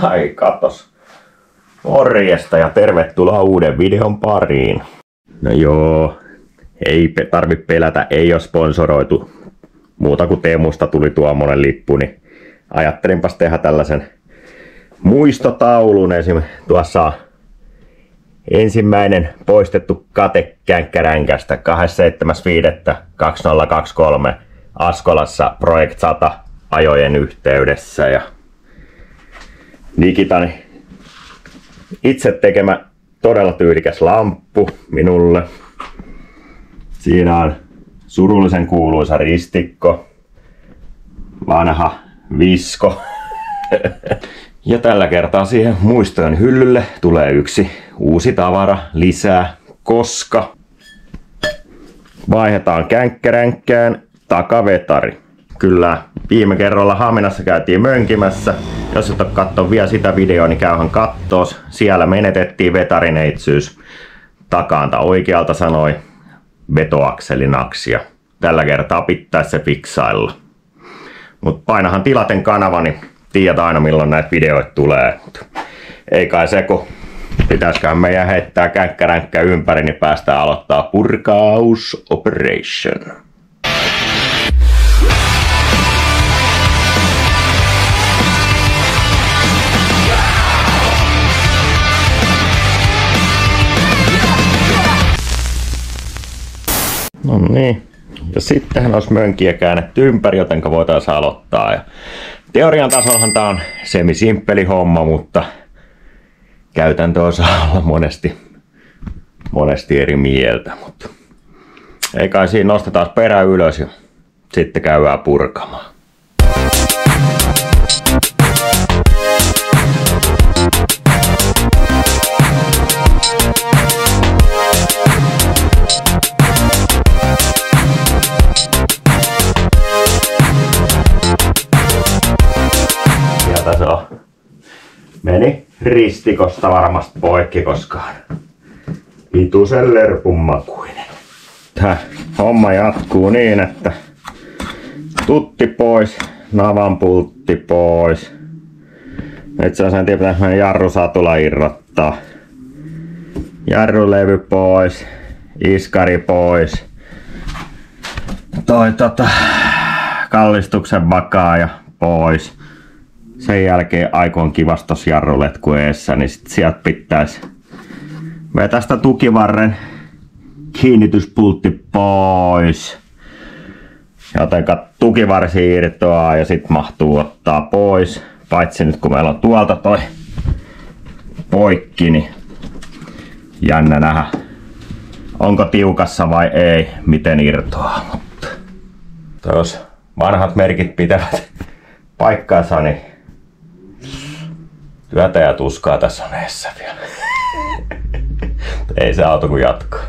Ai katos. Morjesta ja tervetuloa uuden videon pariin. No joo, ei tarvitse pelätä, ei ole sponsoroitu. Muuta kuin Teemusta tuli tuommoinen lippu, niin ajattelinpas tehdä tällaisen muistotaulun. Esimerkiksi tuossa on ensimmäinen poistettu kate Känkkkäränkästä 27.5.2023 Askolassa Project 100 ajojen yhteydessä. Ja Nikitan itse tekemä todella tyylikäs lamppu minulle. Siinä on surullisen kuuluisa ristikko, vanha visko. Ja tällä kertaa siihen muistojen hyllylle tulee yksi uusi tavara lisää, koska vaihdetaan Känkkkäränkkään takavetari. Kyllä, viime kerralla Haminassa käytiin mönkimässä. Jos et ole katsonut vielä sitä videoa, niin käyhän kattoos. Siellä menetettiin vetarineitsyys. Takaanta oikealta sanoi vetoakselin aksia. Tällä kertaa pitäisi se fiksailla. Mut painahan tilaten kanava, niin tiedät aina milloin näitä videoita tulee. Ei kai se, kun pitäisiköhän meidän heittää Känkkkäränkkää ympäri, niin päästään aloittaa purkaus operation. No niin, ja sittenhän olisi mönkiä käännetty ympäri, jotenka voitaisiin aloittaa. Ja teorian tasollahan tää on semisimppeli homma, mutta käytäntö osaa olla monesti eri mieltä. Mutta ei kai siinä, nostetaan perä ylös ja sitten käydään purkamaan. Se on. Meni ristikosta varmasti poikki, koska hitusen lerpun makuinen. Tää homma jatkuu niin, että tutti pois, navan pultti pois. Itse asiassa pitäisi meidän jarrusatula irrottaa. Jarrulevy pois, iskari pois. Kallistuksen vakaaja pois. Sen jälkeen aikoon kivastos jarruletku eessä, niin sit sieltä pitäisi vetästä tukivarren kiinnityspultti pois. Jotenka tukivarsi irtoaa ja sit mahtuu ottaa pois. Paitsi nyt kun meillä on tuolta toi poikki, niin jännä nähdä onko tiukassa vai ei, miten irtoaa. Mutta jos vanhat merkit pitävät paikkaansa, niin työtä ja tuskaa tässä on eessä vielä. Ei se auto kun jatkaa.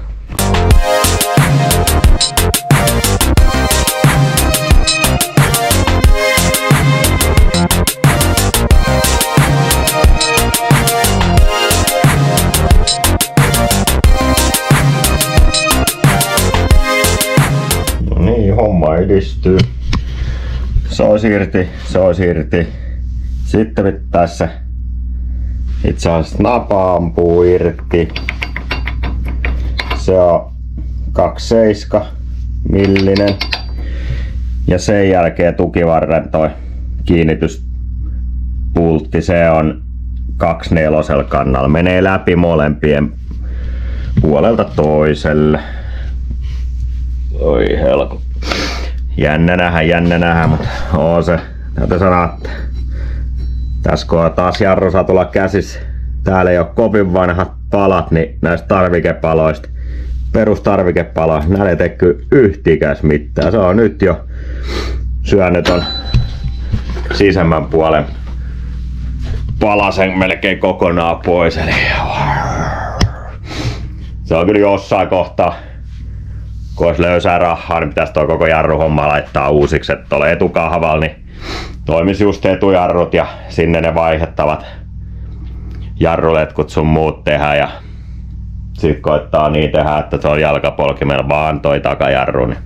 No niin, homma edistyy. Se olisi irti. Sitten pitäisi se itse asiassa napa ampuu irti. Se on 2,7 millinen. Ja sen jälkeen tukivarren toi kiinnityspultti, se on 2/4 kannalla. Menee läpi molempien puolelta toiselle. Oi helko. Jännä nähdä, mutta se täytyy sanoa, että tässä kun on taas jarrusatula käsissä, täällä ei ole kovin vanhat palat, niin näistä tarvikepaloista, perustarvikepaloista, näillä ei tee yhtikäs mitään. Se on nyt jo syönyt on sisemmän puolen palasen melkein kokonaan pois. Eli se on kyllä jossain kohtaa, kun olisi löysää rahaa, niin pitäisi tuo koko jarruhomma laittaa uusiksi. Että tuolla etukahvalla niin toimisi just etujarrut ja sinne ne vaihdettavat jarruletkut sun muut tehdä. Ja Sitten koittaa niin tehdä, että se on jalkapolkimella vaan toi takajarru. Niin.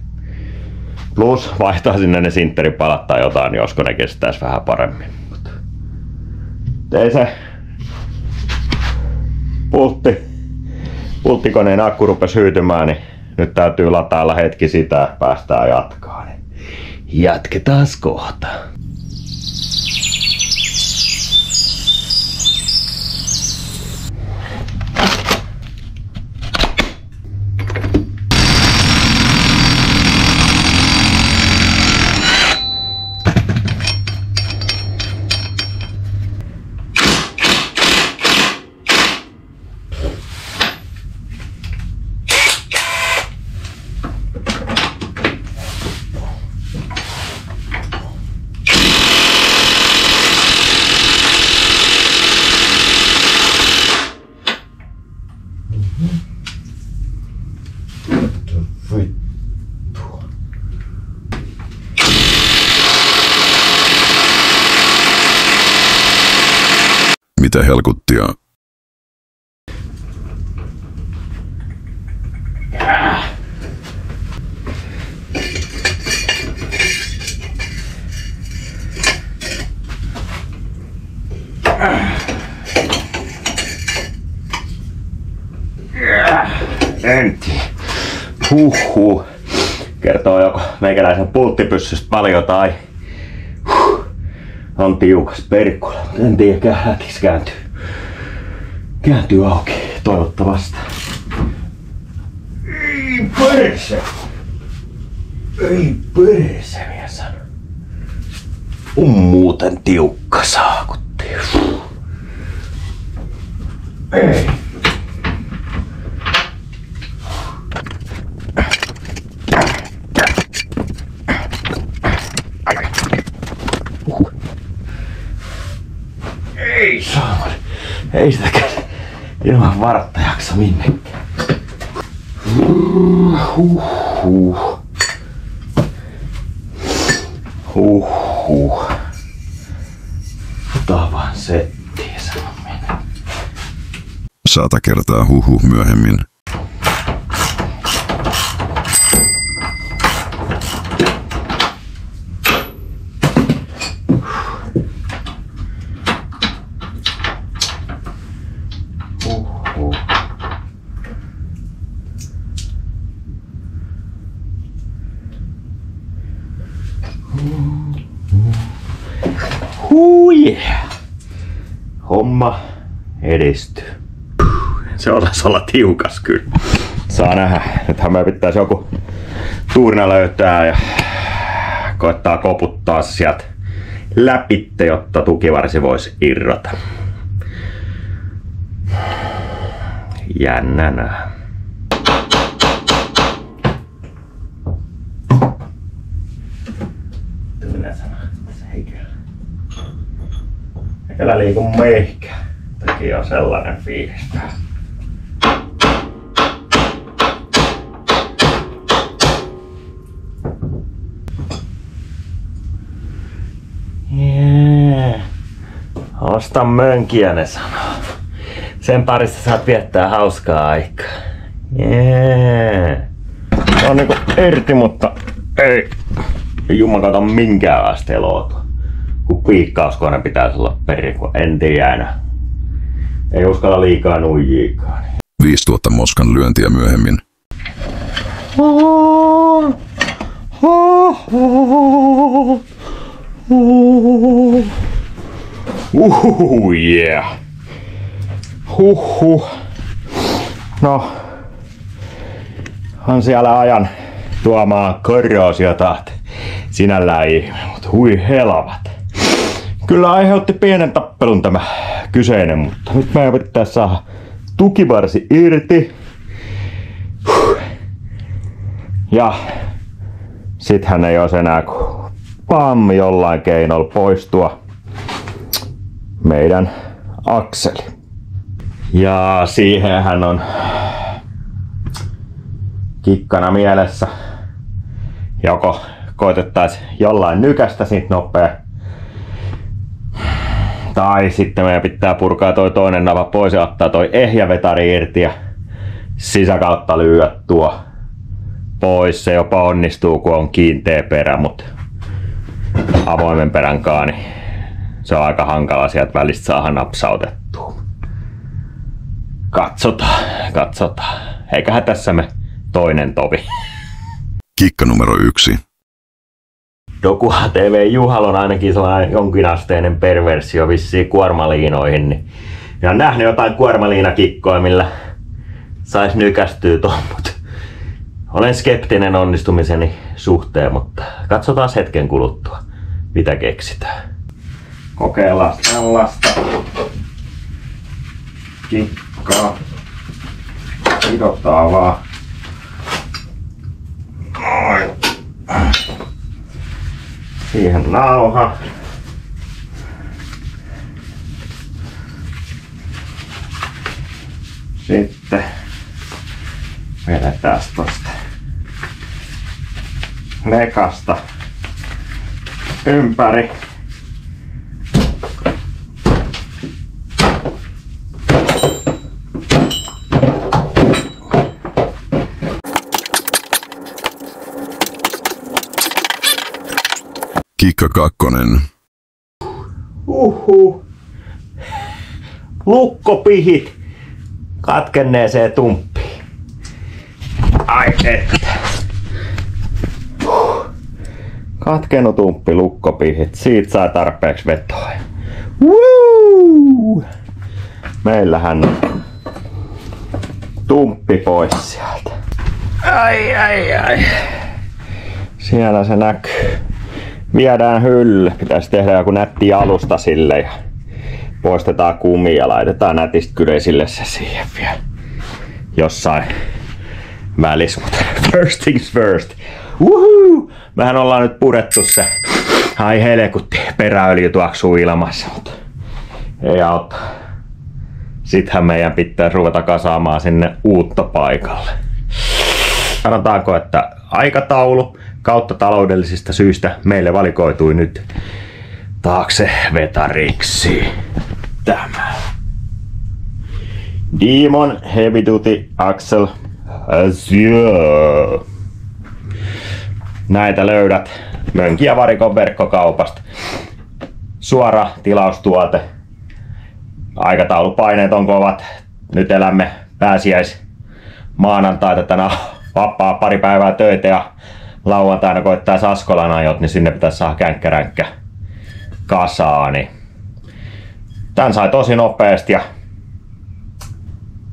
Plus vaihtaa sinne ne sintteripalat tai jotain, niin josko ne kestäisi vähän paremmin. Ei se pulttikoneen akku rupesi hyytymään, niin nyt täytyy latailla hetki sitä, päästään jatkaa. Niin jatketaan kohta. Mitä helkuttia? Enti. Huhhuh. Kertoo joko meikäläisen pulttipyssystä paljon tai on tiukas perkkula. En tiedä, hätiks kääntyy auki. Toivottavasti. Ei perse! Ei perse, minä sanon. On muuten tiukka saakutti. Ei. Ei saamari. Ei sitäkään ilman vartta jaksa minnekään. Ota vaan settiä, sanon minä. 100 kertaa huhu myöhemmin. Yeah. Homma edistyy. Se osasi olla tiukas kyllä. Saa nähdä. Nythän me pitäisi joku tuurina löytää ja koittaa koputtaa se sieltä läpitte, jotta tukivarsi voisi irrota. Jännä nähdä. Älä liiku meikä. Teki on sellainen fiilis. Yeah. Osta mönkiä, ne sanoo. Sen parissa saat viettää hauskaa aikaa. Yeah. Se on niinku irti, mutta ei jumakauta minkäänlaista eloa. Kun piikkauskone pitäisi olla perin, kun en tiedä enää. Ei uskalla liikaa nuijiikaan. 5000 moskan lyöntiä myöhemmin. Yeah. No, on siellä ajan tuomaan korroosiota. Sinällään ei, mutta hui helvat. Kyllä aiheutti pienen tappelun tämä kyseinen, mutta nyt meidän pitää saada tukivarsi irti. Ja sittenhän ei olisi enää kuin pam jollain keinolla poistua meidän akseli. Ja siihenhän on kikkana mielessä. Joko koitettaisiin jollain nykästä siitä nopea. Tai sitten meidän pitää purkaa toi toinen napa pois ja ottaa toi ehjä vetari irti ja sisäkautta lyödä tuo pois. Se jopa onnistuu, kun on kiinteä perä, mutta avoimen perän kanssa, niin se on aika hankala sieltä välistä saada napsautettua. Katsotaan. Eiköhän tässä me toinen tovi. Kikka numero 1. Doku TV Juhal on ainakin sellainen jonkinasteinen perversio vissiin kuormaliinoihin. Niin minä olen nähnyt jotain kuormaliinakikkoja, millä sais nykästyä tuon, mutta olen skeptinen onnistumiseni suhteen, mutta katsotaan hetken kuluttua, mitä keksitään. Kokeillaan tällaista kikkaa. Sidotaan vaan. Noin. Siihen nauha. Sitten vedetään tosta lekasta ympäri. Kikka 2. Lukkopihit katkenneeseen tumppiin. Ai että. Katkenut tumppi, lukkopihit. Siitä sai tarpeeksi vetoa. Woo! Meillähän on tumppi pois sieltä. Ai. Siellä se näkyy. Viedään hylly. Pitäisi tehdä joku nätti alusta sille ja poistetaan kumia ja laitetaan nätistä kyleisille se siihen vielä jossain välissä. Mutta first things first. Woohoo! Mehän ollaan nyt purettu se. Ai helkutti, peräöljy tuoksuu ilmassa, mutta ei auta. Sittenhän meidän pitää ruveta kasaamaan sinne uutta paikalle. Sanotaanko, että aikataulu kautta taloudellisista syistä meille valikoitui nyt taakse vetariksi tämä Demon Heavy Duty Axle Azure. Näitä löydät Mönki ja Varikon verkkokaupasta. Suora tilaustuote. Aikataulupaineet on kovat. Nyt elämme maanantaita, tänään vapaa pari päivää töitä ja lauantaina koittaa Saskolan ajot, niin sinne pitäisi saada känkkäränkkä kasaan. Niin tän sai tosi nopeasti ja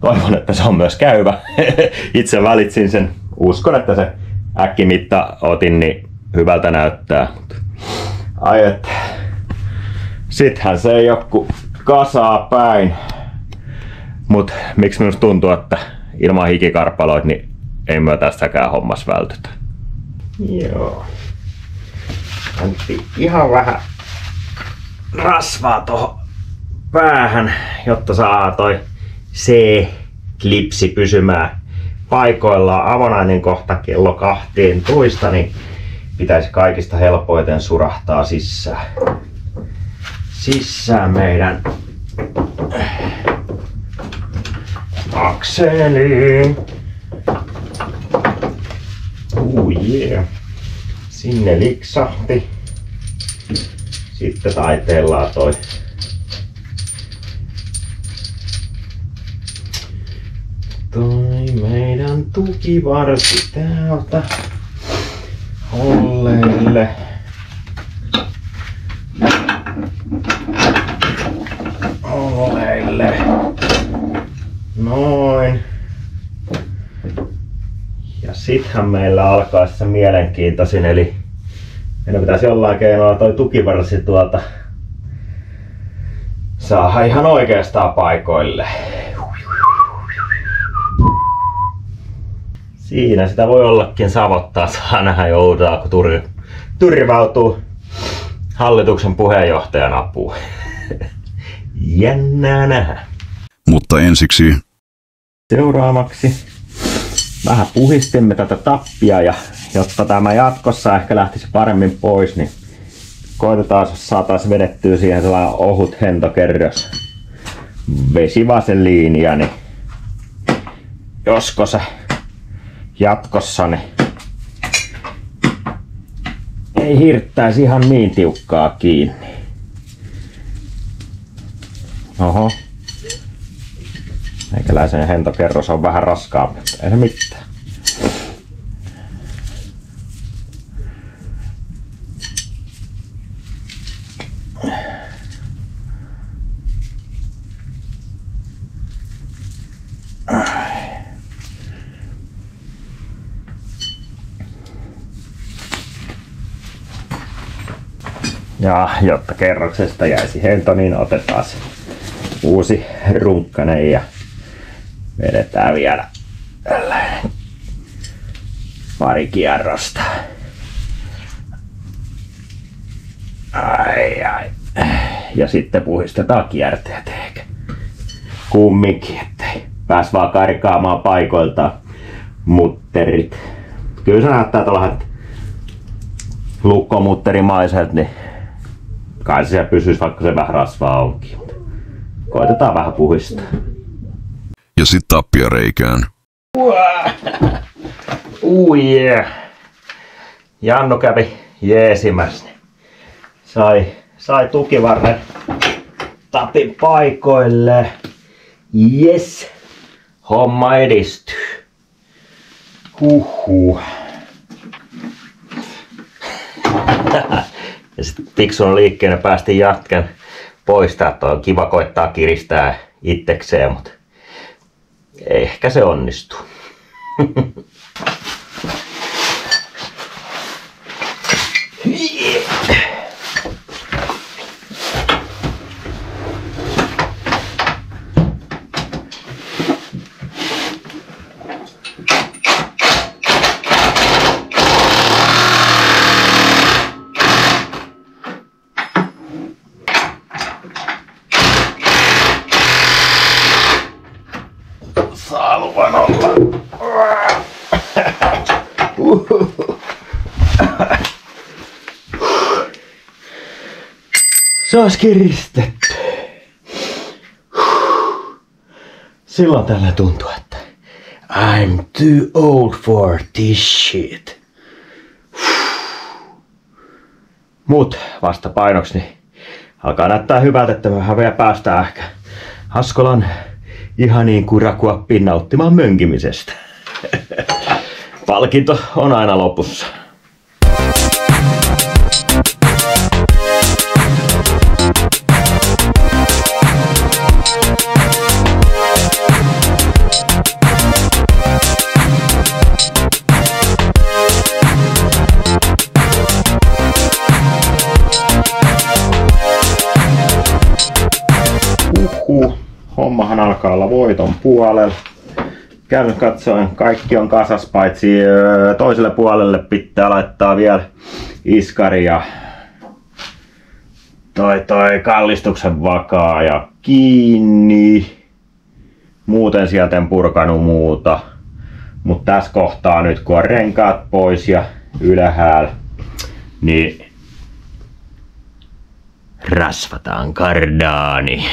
toivon, että se on myös käyvä. Itse valitsin sen. Uskon, että se äkkimitta otin, niin hyvältä näyttää. Ai että. Sittenhän se ei joku kasaa päin. Mut miksi minusta tuntuu, että ilman hikikarpaloit, niin ei myö tästäkään hommas vältytä. Joo. Antti ihan vähän rasvaa tuohon päähän, jotta saa toi C-klipsi pysymään paikoillaan. Avonainen kohta kello 12, niin pitäisi kaikista helpoiten surahtaa sisään meidän akseliin. Yeah. Sinne liksahti. Sitten taiteellaan toi meidän tukivarsi täältä olleille. Noin. Ja sittenhän meillä alkaa se mielenkiintoisin, eli meidän pitäisi jollain keinoilla toi tukivarsi tuolta saada ihan oikeastaan paikoille. Siinä sitä voi ollakin savottaa, saa nähdä joudutaan, kun turvautuu hallituksen puheenjohtajan apuun. Jännää nähdä. Mutta ensiksi Seuraavaksi vähän puhistimme tätä tappia ja jotta tämä jatkossa ehkä lähtisi paremmin pois, niin koitetaan saataisiin vedettyä siihen sellainen ohut hentokerros vesivaseliinia, niin josko se jatkossa niin ei hirttäisi ihan niin tiukkaa kiinni. Oho. Meikäläisen hentokerros on vähän raskaampi, mutta ei se mitään. Ja jotta kerroksesta jäisi hento, niin otetaan se uusi runkkanen ja vedetään vielä tällainen pari kierrosta. Ai. Ja sitten puhistetaan kierteet eikä kumminkin, ettei pääs vaan karkaamaan paikoiltaan mutterit. Kyllä se näyttää tuollaiset lukkomutterimaiselta, niin kai se siellä pysyisi, vaikka se vähän rasvaa onkin. Koitetaan vähän puhistaa. Ja sit tappia reikään. Yeah. Jannu kävi jeesimässä. Sai tukivarren tapin paikoille. Yes. Homma edistyy. Huhhuh. Ja sitten fiksun liikkeenä päästiin jatken poistaa. Toi on kiva koittaa kiristää itsekseen, mutta ehkä se onnistuu. Saa luvan olla. Se olisi kiristetty. Silloin tällä tuntuu, että I'm too old for this shit. Mut vasta painoksi niin alkaa näyttää hyvältä, että vähän vielä päästään ehkä Askolan ihaniin kurakuoppiin nauttimaan mönkimisestä. Palkinto on aina lopussa. Hommahan alkaa olla voiton puolella. Käynyt katsoen, kaikki on kasas, paitsi toiselle puolelle pitää laittaa vielä iskari ja toi kallistuksen vakaaja kiinni. Muuten sieltä en purkanut muuta. Mutta tässä kohtaa nyt kun on renkaat pois ja ylhäällä, niin rasvataan kardaani.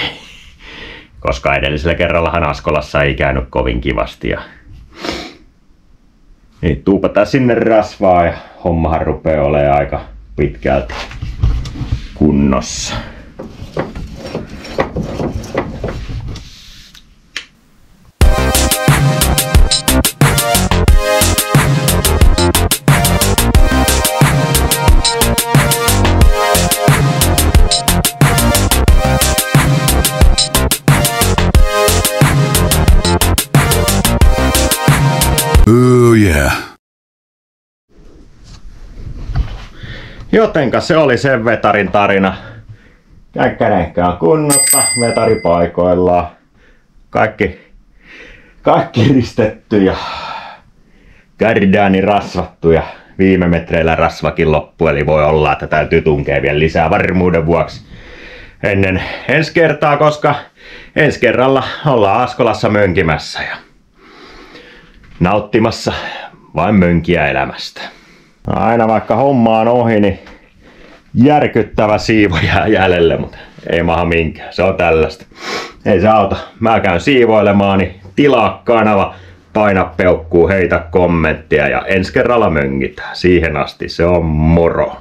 Koska edellisellä kerrallahan Askolassa ei käynyt kovin kivasti. Niin tuupataan sinne rasvaa ja hommahan rupeaa olemaan aika pitkälti kunnossa. Oh yeah. Jotenka se oli sen vetarin tarina. Känkkänenkkä on kunnossa, vetari paikoillaan. Kaikki ristetty ja kardaani rasvattu ja viime metreillä rasvakin loppu. Eli voi olla, että täytyy tunkea vielä lisää varmuuden vuoksi ennen ensi kertaa, koska ensi kerralla ollaan Askolassa mönkimässä ja nauttimassa vain mönkiä elämästä. Aina vaikka homma on ohi, niin järkyttävä siivo jää jäljelle, mutta ei maha minkään. Se on tällaista. Ei se auta. Mä käyn siivoilemaan, niin tilaa kanava, paina peukkuu, heitä kommenttia ja ensi kerralla möngitään. Siihen asti se on moro.